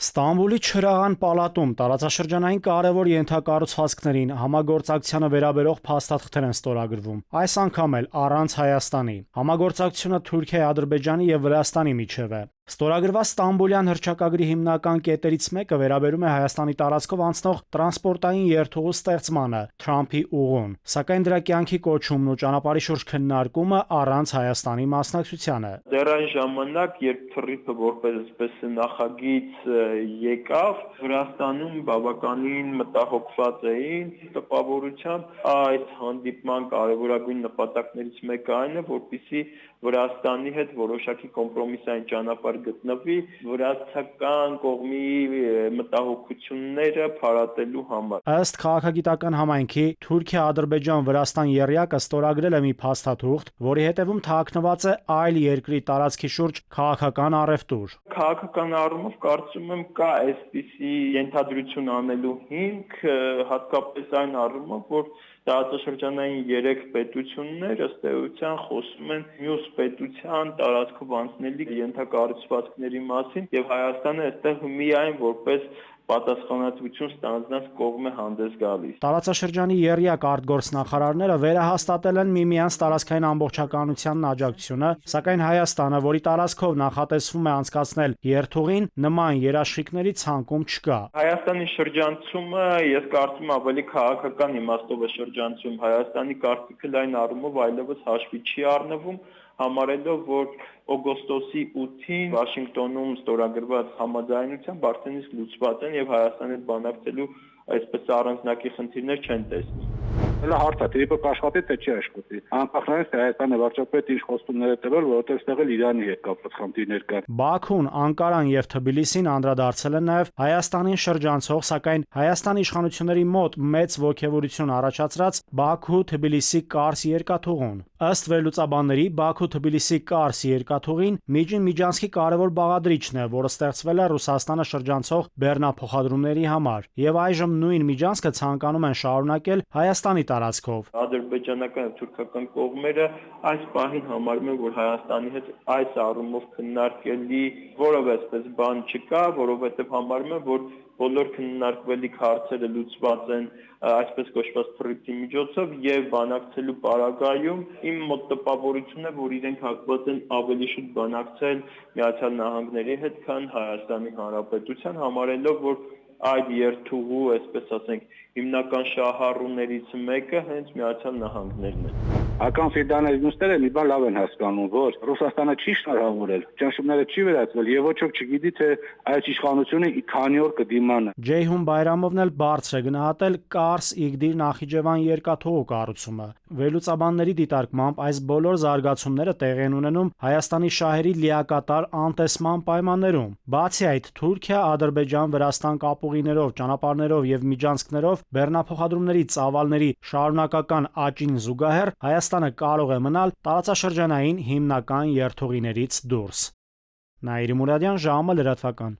Ստամբուլի Չրաղան պալատում տարածաշրջանային կարևոր ենթակառուցվածքներին համագործակցությանը վերաբերող փաստաթղթեր են ստորագրվում։ Այս անգամ էլ առանց Հայաստանի։ Համագործակցությունը Թուրքիայի, Ադրբեջանի եւ Վրաստանի միջև է։ Ստորագրված Ստամբուլյան հռչակագրի հիմնական կետերից մեկը վերաբերում է Հայաստանի տարածքով անցնող տրանսպորտային երթուղու ստեղծմանը, Թրամփի ուղուն, սակայն դրա կյանքի կոչումն ու ճանապարհի շուրջ քննարկումը առանց Հայաստանի մասնակցությանը։ Դեռ այն ժամանակ, երբ թռիփը որպես նախագիծ եկավ, Վրաստանում բավականին մտահոգված էին տպավորությամբ այդ հանդիպման կարևորագույն նպատակներից մեկը այն է, որպեսզի Վրաստանի հետ որոշակի կոմպրոմիսային ճանապարհ գտնվի վրացական կողմի մտահոգությունները փարատելու համար։ Ըստ քաղաքագիտական համայնքի Թուրքիա, Ադրբեջան, Վրաստան եռյակը ստորագրել է մի փաստաթուղթ, որի հետևում թաքնված է այլ երկրի տարածքի շուրջ քաղաքական առևտուր։ Քաղաքական առումով կարծում եմ կա այսպիսի ենթադրություն անելու հիմք, հատկապես այն առումով, որ տարածաշրջանային 3 պետություններ ըստ էության խոսում են մյուս պետության տարածքով անցնելի ենթակառուցվածքների մասին եւ Հայաստանը այստեղ միայն որպես պատասխանատվություն ստանձնած կողմ է հանդես գալիս։ Տարածաշրջանի եռյակ արտգործնախարարները վերահաստատել են միմյանց տարածքային ամբողջականությանն աջակցությունը, սակայն Հայաստանը, որի տարածքով նախատեսվում է անցկացնել երթուղին, նման երաշխիքների ցանկում չկա։ Հայաստանի շրջանցումը, ես կարծում եմ, ավելի քաղաքական իմաստով է շրջանցում։ Հայաստանի կարծիքը այն առումով այլևս հաշվի չի առնվում, համարելով, որ օգոստոսի 8-ին Վաշինգտոնում ստորագրված համաձայնությամբ արդեն իսկ լուծված են եւ Հայաստանի հետ բանակցելու այսպես առանձնակի խնդիրներ չեն տեսնում։ Հələ հարց է, դեպի աշխատի թե չի աշխատի։ Անկախներից Հայաստանը վարչապետ ինչ խոստումներ է տվել, որովհետև այստեղ էլ Իրանի հետ կապված խնդիրներ կան։ Բաքուն, Անկարան եւ Թբիլիսին անդրադարձել են նաեւ Հայաստանին շրջանցող, սակայն Հայաստանի իշխանությունների մոտ մեծ ոգևորություն առաջացրած Բաքու-Թբիլիսի Կարս երկաթուղուն։ Ըստ վերլուծաբանների, Բաքու-Թբիլիսի Կարս երկաթուղին Միջին-Միջանցքի կարևոր բաղադրիչն է, որը ստեղծվել է Ռուսաստանը շրջանցող բեռնափոխադրումների համար, եւ այժմ նույն Միջանցքը ցանկանում են շարունակել Հայաստանի տարածքով։ Ադրբեջանական եւ թուրքական կողմերը այս պահին համարում են, որ Հայաստանի հետ այս առումով քննարկելի որևէ այսպես բան չկա, որովհետեւ համարում են, որ բոլոր քննարկվելիք հարցերը լուծված են այսպես կոչված թռիփի միջոցով եւ բանակցելու պարագայում իմ մոտ տպավորությունն է, որ իրենք հակված են ավելի շուտ բանակցել Միացյալ Նահանգների հետ, քան Հայաստանի Հանրապետության, համարելով, որ այդ երթուղու, այսպես ասենք, հիմնական շահառուներից մեկը հենց Միացյալ Նահանգներն են։ Հական ֆեդերալիստները մի բան լավ են հասկանում, որ Ռուսաստանը չի շնորհավորել, ճնշումները չի վերացվել եւ ոչ ոք չգիտի թե այս իշխանությունը քանի օր կդիմանա։ Ջեյհուն Բայրամովն էլ բարձր է գնահատել Կարս-Իգդիր Նախիջևան երկաթուղու կառուցումը։ Վերլուծաբանների դիտարկմամբ այս բոլոր զարգացումները տեղի են ունենում Հայաստանի շահերի լիակատար անտեսման պայմաններում։ Բացի այդ, Թուրքիա, Ադրբեջան, Վրաստան կապուղիներով, ճանապարհներով եւ միջանցքներով բեռնափոխադրումների ծավալների շարունակական աճին զուգահեռ Հայաստանը կարող է մնալ տարածաշրջանային հիմնական երթուղիներից դուրս։ Նաիրի Մուրադյան, ժամը լրատվական։